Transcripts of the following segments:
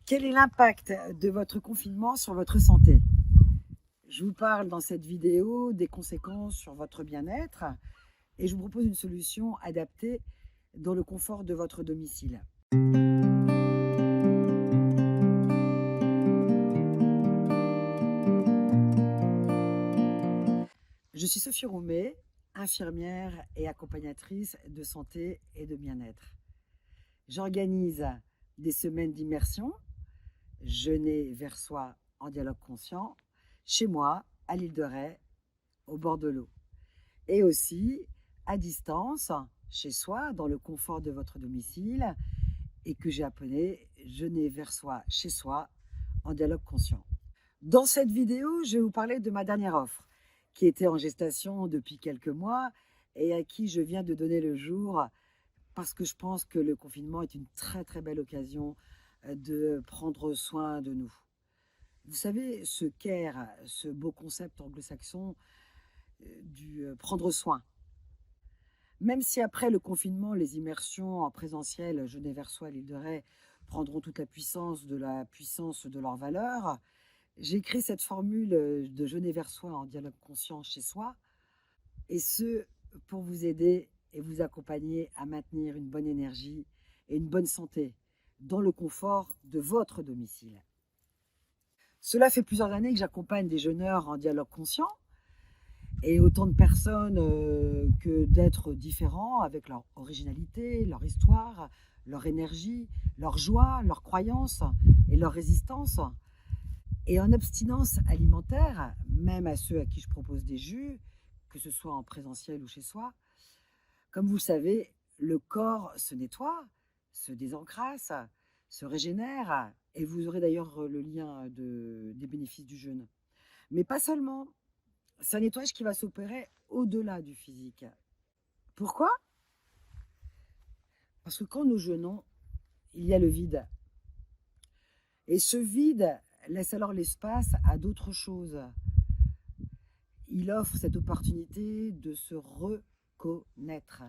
Quel est l'impact de votre confinement sur votre santé? Je vous parle dans cette vidéo des conséquences sur votre bien-être et je vous propose une solution adaptée dans le confort de votre domicile. Je suis Sophie Roumet, infirmière et accompagnatrice de santé et de bien-être. J'organise des semaines d'immersion, jeûner vers soi en dialogue conscient, chez moi, à l'île de Ré, au bord de l'eau. Et aussi à distance, chez soi, dans le confort de votre domicile, et que j'ai appelé jeûner vers soi, chez soi, en dialogue conscient. Dans cette vidéo, je vais vous parler de ma dernière offre, qui était en gestation depuis quelques mois et à qui je viens de donner le jour parce que je pense que le confinement est une très très belle occasion de prendre soin de nous. Vous savez, ce care, ce beau concept anglo-saxon du prendre soin. Même si après le confinement, les immersions en présentiel Genève-Versoix, l'île de Ré, prendront toute la puissance de leur valeur, j'ai créé cette formule de Genève-Versoix en dialogue conscient chez soi, et ce, pour vous aider et vous accompagner à maintenir une bonne énergie et une bonne santé dans le confort de votre domicile. Cela fait plusieurs années que j'accompagne des jeûneurs en dialogue conscient, et autant de personnes que d'êtres différents avec leur originalité, leur histoire, leur énergie, leur joie, leurs croyances et leur résistance. Et en abstinence alimentaire, même à ceux à qui je propose des jus, que ce soit en présentiel ou chez soi, comme vous le savez, le corps se nettoie, se désencrasse, se régénère, et vous aurez d'ailleurs le lien des bénéfices du jeûne. Mais pas seulement. C'est un nettoyage qui va s'opérer au-delà du physique. Pourquoi? Parce que quand nous jeûnons, il y a le vide. Et ce vide laisse alors l'espace à d'autres choses. Il offre cette opportunité de se reconnaître.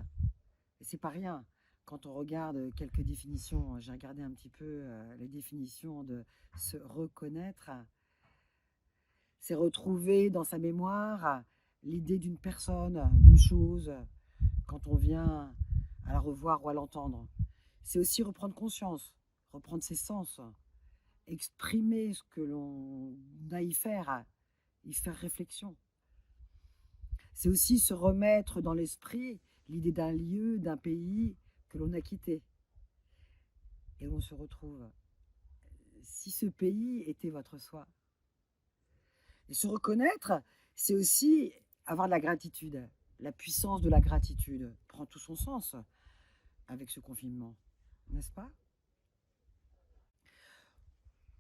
Et c'est pas rien. Quand on regarde quelques définitions, j'ai regardé un petit peu les définitions de se reconnaître, c'est retrouver dans sa mémoire l'idée d'une personne, d'une chose, quand on vient à la revoir ou à l'entendre. C'est aussi reprendre conscience, reprendre ses sens, exprimer ce que l'on a y faire réflexion. C'est aussi se remettre dans l'esprit l'idée d'un lieu, d'un pays que l'on a quitté et où on se retrouve. Si ce pays était votre soi. Et se reconnaître, c'est aussi avoir de la gratitude. La puissance de la gratitude prend tout son sens avec ce confinement, n'est-ce pas?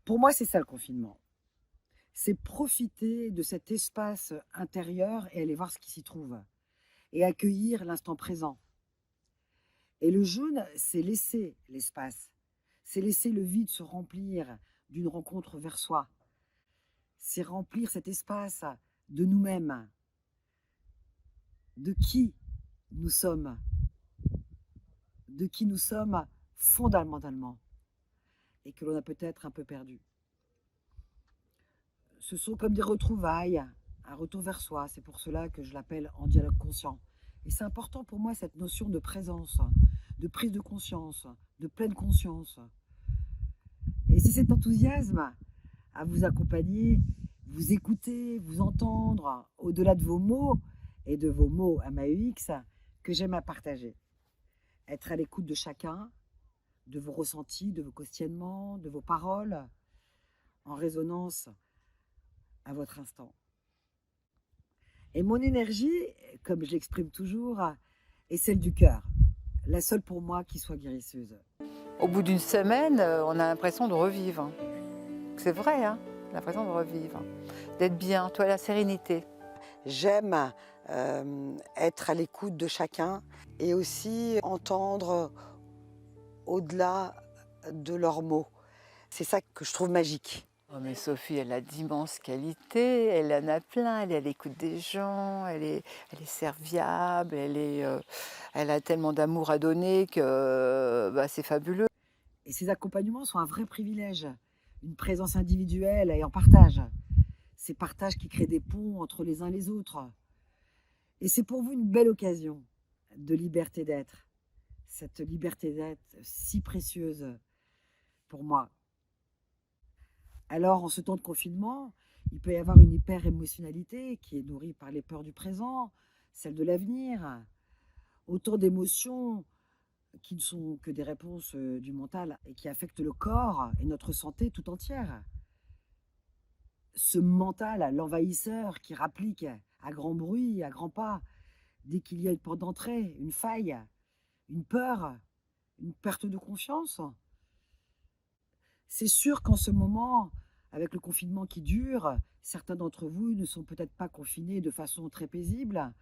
Pour moi, c'est ça le confinement. C'est profiter de cet espace intérieur et aller voir ce qui s'y trouve. Et accueillir l'instant présent. Et le jeûne, c'est laisser l'espace. C'est laisser le vide se remplir d'une rencontre vers soi. C'est remplir cet espace de nous-mêmes, de qui nous sommes, fondamentalement, et que l'on a peut-être un peu perdu. Ce sont comme des retrouvailles, un retour vers soi. C'est pour cela que je l'appelle en dialogue conscient. Et c'est important pour moi cette notion de présence, de prise de conscience, de pleine conscience. Et c'est cet enthousiasme à vous accompagner, vous écouter, vous entendre, au-delà de vos mots et de vos mots MAUX, que j'aime à partager. Être à l'écoute de chacun, de vos ressentis, de vos questionnements, de vos paroles, en résonance à votre instant. Et mon énergie, comme je l'exprime toujours, est celle du cœur, la seule pour moi qui soit guérisseuse. Au bout d'une semaine, on a l'impression de revivre. C'est vrai, hein, l'impression de revivre, d'être bien, toi, la sérénité. J'aime être à l'écoute de chacun et aussi entendre au-delà de leurs mots. C'est ça que je trouve magique. Oh, mais Sophie, elle a d'immenses qualités, elle en a plein, elle est à l'écoute des gens, elle est serviable, elle a tellement d'amour à donner que c'est fabuleux. Et ces accompagnements sont un vrai privilège. une présence individuelle et en partage. Ces partages qui créent des ponts entre les uns et les autres. Et c'est pour vous une belle occasion de liberté d'être. Cette liberté d'être si précieuse pour moi. Alors, en ce temps de confinement, il peut y avoir une hyper-émotionnalité qui est nourrie par les peurs du présent, celle de l'avenir, autant d'émotions qui ne sont que des réponses du mental et qui affectent le corps et notre santé tout entière. Ce mental, l'envahisseur qui rapplique à grand bruit, à grands pas, dès qu'il y a une porte d'entrée, une faille, une peur, une perte de confiance. C'est sûr qu'en ce moment, avec le confinement qui dure, certains d'entre vous ne sont peut-être pas confinés de façon très paisible.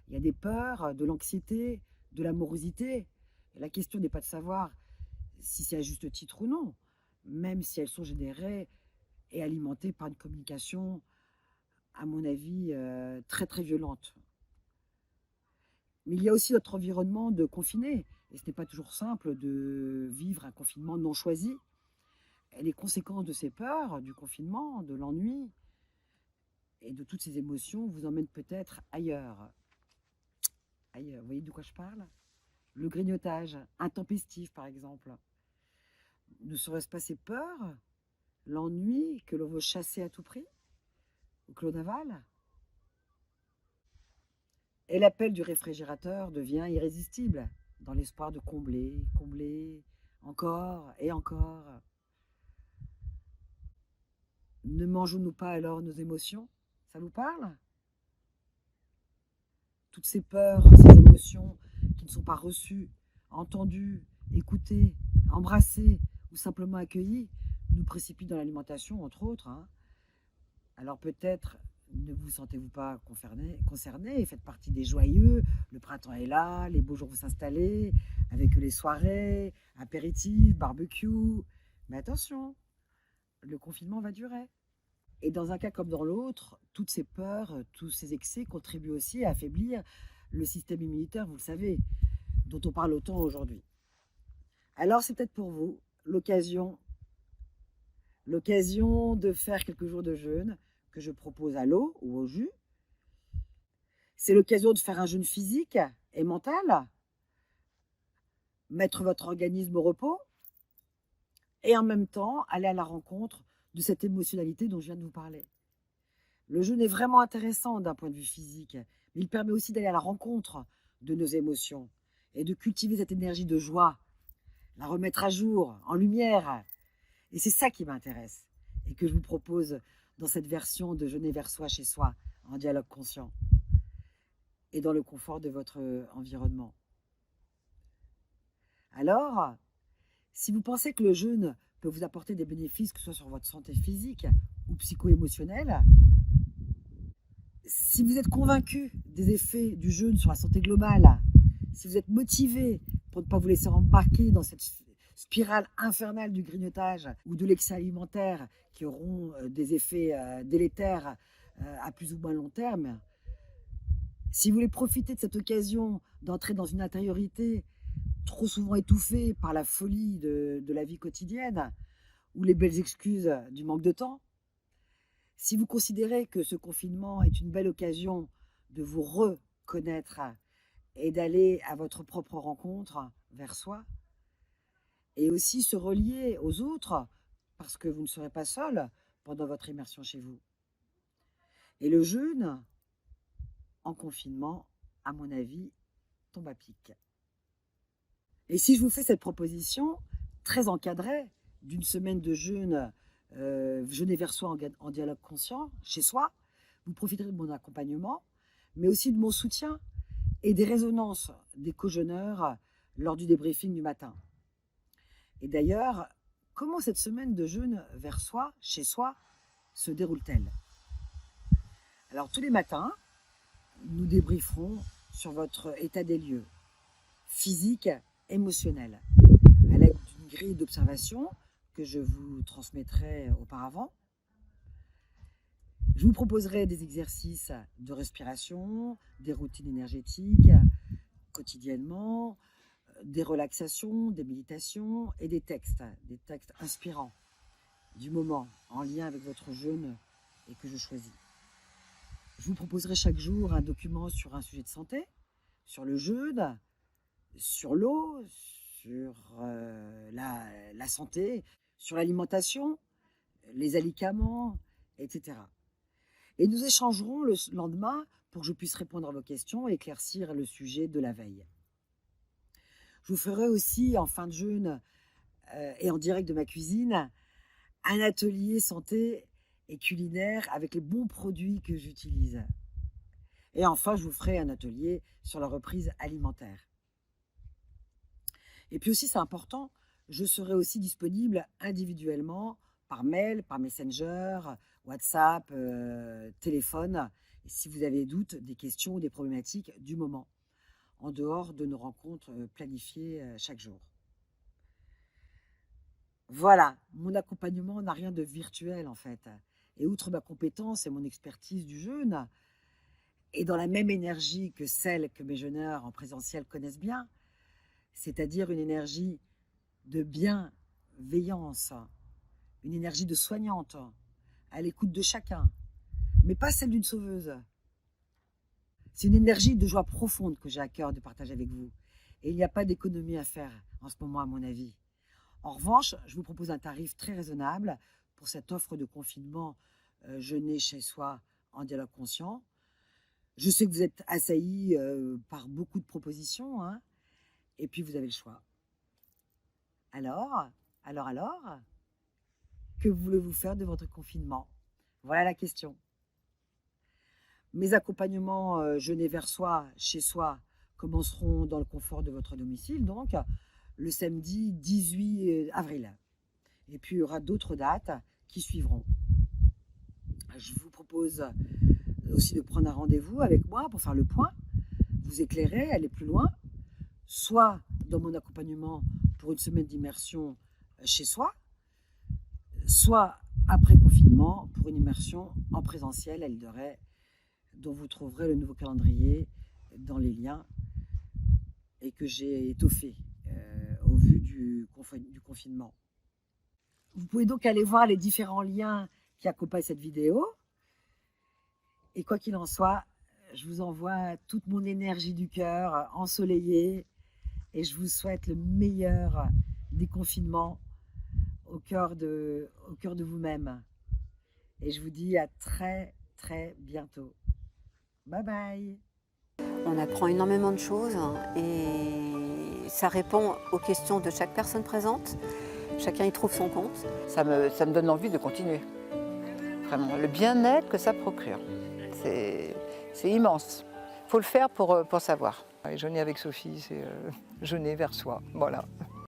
Il y a des peurs, de l'anxiété, de l'amorosité. Et la question n'est pas de savoir si c'est à juste titre ou non, même si elles sont générées et alimentées par une communication, à mon avis, très très violente. Mais il y a aussi notre environnement de confiné. Et ce n'est pas toujours simple de vivre un confinement non choisi. Et les conséquences de ces peurs, du confinement, de l'ennui et de toutes ces émotions vous emmènent peut-être ailleurs. Ailleurs, vous voyez de quoi je parle? Le grignotage, intempestif par exemple. Ne serait-ce pas ces peurs, l'ennui que l'on veut chasser à tout prix ou que l'on avale? Et l'appel du réfrigérateur devient irrésistible dans l'espoir de combler, combler, encore et encore. Ne mangeons-nous pas alors nos émotions? Ça vous parle? Toutes ces peurs, ces émotions qui ne sont pas reçues, entendues, écoutées, embrassées ou simplement accueillies, nous précipitent dans l'alimentation, entre autres. Alors peut-être ne vous sentez-vous pas concerné, faites partie des joyeux, le printemps est là, les beaux jours vont s'installer, avec les soirées, apéritifs, barbecue. Mais attention, le confinement va durer. Et dans un cas comme dans l'autre, toutes ces peurs, tous ces excès contribuent aussi à affaiblir le système immunitaire, vous le savez, dont on parle autant aujourd'hui. Alors c'est peut-être pour vous l'occasion de faire quelques jours de jeûne que je propose à l'eau ou au jus. C'est l'occasion de faire un jeûne physique et mental, mettre votre organisme au repos et en même temps aller à la rencontre de cette émotionnalité dont je viens de vous parler. Le jeûne est vraiment intéressant d'un point de vue physique, mais il permet aussi d'aller à la rencontre de nos émotions et de cultiver cette énergie de joie, la remettre à jour, en lumière. Et c'est ça qui m'intéresse et que je vous propose dans cette version de Jeûner vers soi, chez soi, en dialogue conscient et dans le confort de votre environnement. Alors, si vous pensez que le jeûne peut vous apporter des bénéfices, que ce soit sur votre santé physique ou psycho-émotionnelle, si vous êtes convaincu des effets du jeûne sur la santé globale, si vous êtes motivé pour ne pas vous laisser embarquer dans cette spirale infernale du grignotage ou de l'excès alimentaire qui auront des effets délétères à plus ou moins long terme, si vous voulez profiter de cette occasion d'entrer dans une intériorité trop souvent étouffée par la folie de la vie quotidienne ou les belles excuses du manque de temps, si vous considérez que ce confinement est une belle occasion de vous reconnaître et d'aller à votre propre rencontre vers soi, et aussi se relier aux autres, parce que vous ne serez pas seul pendant votre immersion chez vous. Et le jeûne, en confinement, à mon avis, tombe à pic. Et si je vous fais cette proposition très encadrée d'une semaine de jeûne, jeûner vers soi en dialogue conscient, chez soi, vous profiterez de mon accompagnement, mais aussi de mon soutien et des résonances des co-jeûneurs lors du débriefing du matin. Et d'ailleurs, comment cette semaine de jeûne vers soi, chez soi, se déroule-t-elle? Alors tous les matins, nous débrieferons sur votre état des lieux, physique, émotionnel, à l'aide d'une grille d'observation que je vous transmettrai auparavant. Je vous proposerai des exercices de respiration, des routines énergétiques quotidiennement, des relaxations, des méditations et des textes inspirants du moment en lien avec votre jeûne et que je choisis. Je vous proposerai chaque jour un document sur un sujet de santé, sur le jeûne, sur l'eau, sur la santé, sur l'alimentation, les alicaments, etc. Et nous échangerons le lendemain pour que je puisse répondre à vos questions et éclaircir le sujet de la veille. Je vous ferai aussi en fin de jeûne et en direct de ma cuisine un atelier santé et culinaire avec les bons produits que j'utilise. Et enfin, je vous ferai un atelier sur la reprise alimentaire. Et puis aussi, c'est important, je serai aussi disponible individuellement par mail, par Messenger, WhatsApp, téléphone, si vous avez des doutes, des questions ou des problématiques du moment, en dehors de nos rencontres planifiées chaque jour. Voilà, mon accompagnement n'a rien de virtuel en fait. Et outre ma compétence et mon expertise du jeûne, et dans la même énergie que celle que mes jeûneurs en présentiel connaissent bien, c'est-à-dire une énergie de bienveillance, une énergie de soignante, à l'écoute de chacun, mais pas celle d'une sauveuse. C'est une énergie de joie profonde que j'ai à cœur de partager avec vous. Et il n'y a pas d'économie à faire en ce moment, à mon avis. En revanche, je vous propose un tarif très raisonnable pour cette offre de confinement jeûner chez soi en dialogue conscient. Je sais que vous êtes assaillis par beaucoup de propositions, hein, et puis vous avez le choix. Alors, que voulez-vous faire de votre confinement? Voilà la question. Mes accompagnements jeûner vers soi, chez soi, commenceront dans le confort de votre domicile, donc le samedi 18 avril. Et puis il y aura d'autres dates qui suivront. Je vous propose aussi de prendre un rendez-vous avec moi pour faire le point, vous éclairer, aller plus loin, soit dans mon accompagnement pour une semaine d'immersion chez soi, soit après confinement pour une immersion en présentiel à l'île de Ré, dont vous trouverez le nouveau calendrier dans les liens et que j'ai étoffé au vu du confinement. Vous pouvez donc aller voir les différents liens qui accompagnent cette vidéo. Et quoi qu'il en soit, je vous envoie toute mon énergie du cœur ensoleillée et je vous souhaite le meilleur déconfinement au cœur de vous-même. Et je vous dis à très très bientôt. Bye bye. On apprend énormément de choses et ça répond aux questions de chaque personne présente. Chacun y trouve son compte. Ça me donne envie de continuer. Vraiment, le bien-être que ça procure, c'est immense. Il faut le faire pour savoir. Et jeûner avec Sophie, c'est jeûner vers soi, voilà.